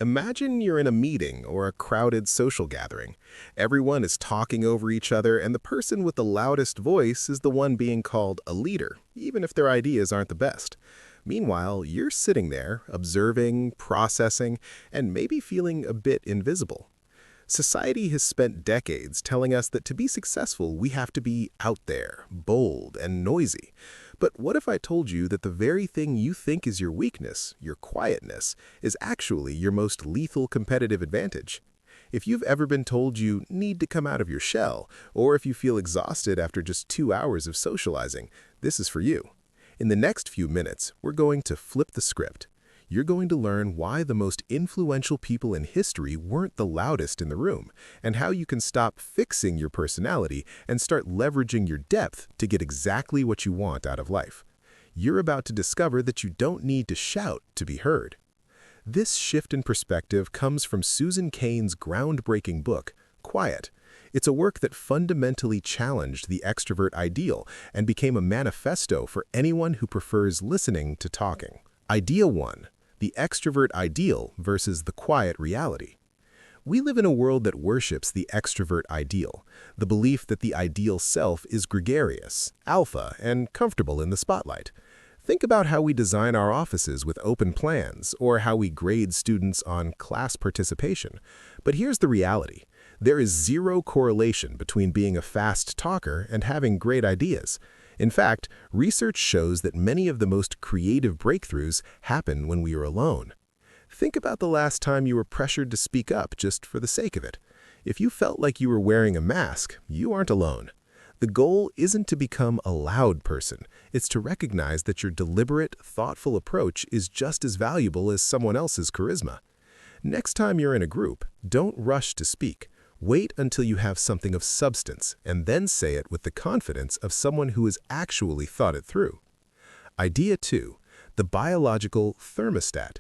Imagine you're in a meeting or a crowded social gathering. Everyone is talking over each other, and the person with the loudest voice is the one being called a leader, even if their ideas aren't the best. Meanwhile, you're sitting there, observing, processing, and maybe feeling a bit invisible. Society has spent decades telling us that to be successful, we have to be out there, bold, and noisy. But what if I told you that the very thing you think is your weakness, your quietness, is actually your most lethal competitive advantage? If you've ever been told you need to come out of your shell, or if you feel exhausted after just 2 hours of socializing, this is for you. In the next few minutes, we're going to flip the script. You're going to learn why the most influential people in history weren't the loudest in the room, and how you can stop fixing your personality and start leveraging your depth to get exactly what you want out of life. You're about to discover that you don't need to shout to be heard. This shift in perspective comes from Susan Cain's groundbreaking book, Quiet. It's a work that fundamentally challenged the extrovert ideal and became a manifesto for anyone who prefers listening to talking. Idea 1. The extrovert ideal versus the quiet reality. We live in a world that worships the extrovert ideal, the belief that the ideal self is gregarious, alpha, and comfortable in the spotlight. Think about how we design our offices with open plans, or how we grade students on class participation. But here's the reality. There is zero correlation between being a fast talker and having great ideas. In fact, research shows that many of the most creative breakthroughs happen when we are alone. Think about the last time you were pressured to speak up just for the sake of it. If you felt like you were wearing a mask, you aren't alone. The goal isn't to become a loud person. It's to recognize that your deliberate, thoughtful approach is just as valuable as someone else's charisma. Next time you're in a group, don't rush to speak. Wait until you have something of substance, and then say it with the confidence of someone who has actually thought it through. Idea 2. The biological thermostat.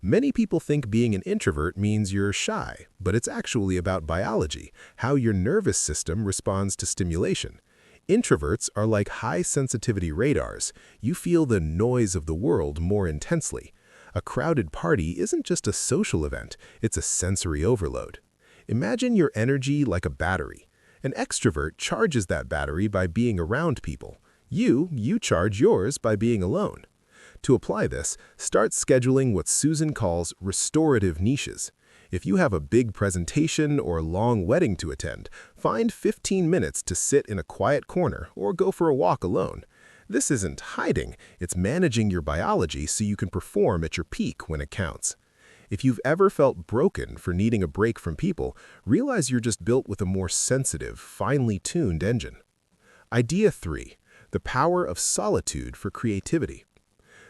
Many people think being an introvert means you're shy, but it's actually about biology, how your nervous system responds to stimulation. Introverts are like high-sensitivity radars. You feel the noise of the world more intensely. A crowded party isn't just a social event, it's a sensory overload. Imagine your energy like a battery. An extrovert charges that battery by being around people. You charge yours by being alone. To apply this, start scheduling what Susan calls restorative niches. If you have a big presentation or long wedding to attend, find 15 minutes to sit in a quiet corner or go for a walk alone. This isn't hiding, it's managing your biology so you can perform at your peak when it counts. If you've ever felt broken for needing a break from people, realize you're just built with a more sensitive, finely tuned engine. Idea 3. The power of solitude for creativity.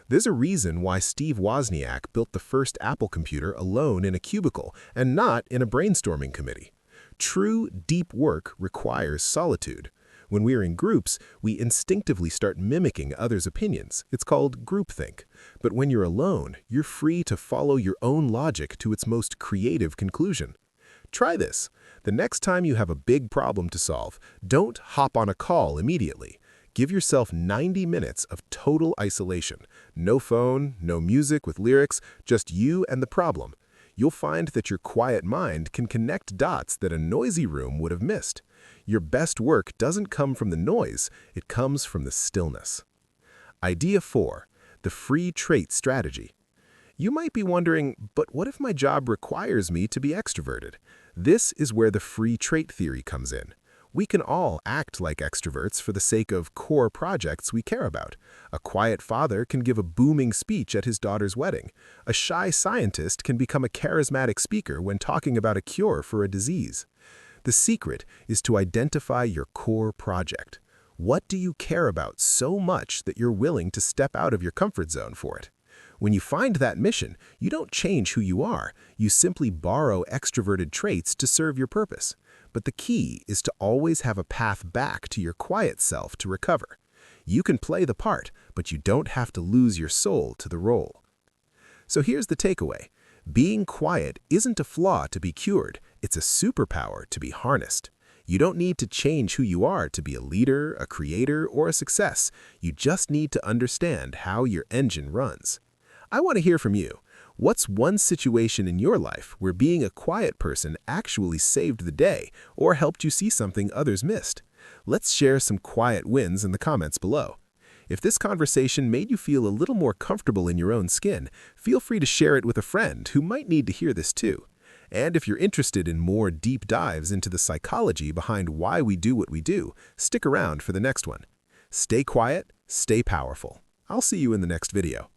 There's a reason why Steve Wozniak built the first Apple computer alone in a cubicle and not in a brainstorming committee. True, deep work requires solitude. When we are in groups, we instinctively start mimicking others' opinions. It's called groupthink. But when you're alone, you're free to follow your own logic to its most creative conclusion. Try this. The next time you have a big problem to solve, don't hop on a call immediately. Give yourself 90 minutes of total isolation. No phone, no music with lyrics, just you and the problem. You'll find that your quiet mind can connect dots that a noisy room would have missed. Your best work doesn't come from the noise, it comes from the stillness. Idea 4. The free trait strategy. You might be wondering, but what if my job requires me to be extroverted? This is where the free trait theory comes in. We can all act like extroverts for the sake of core projects we care about. A quiet father can give a booming speech at his daughter's wedding. A shy scientist can become a charismatic speaker when talking about a cure for a disease. The secret is to identify your core project. What do you care about so much that you're willing to step out of your comfort zone for it? When you find that mission, you don't change who you are. You simply borrow extroverted traits to serve your purpose. But the key is to always have a path back to your quiet self to recover. You can play the part, but you don't have to lose your soul to the role. So here's the takeaway. Being quiet isn't a flaw to be cured, it's a superpower to be harnessed. You don't need to change who you are to be a leader, a creator, or a success. You just need to understand how your engine runs. I want to hear from you. What's one situation in your life where being a quiet person actually saved the day or helped you see something others missed? Let's share some quiet wins in the comments below. If this conversation made you feel a little more comfortable in your own skin, feel free to share it with a friend who might need to hear this too. And if you're interested in more deep dives into the psychology behind why we do what we do, stick around for the next one. Stay quiet, stay powerful. I'll see you in the next video.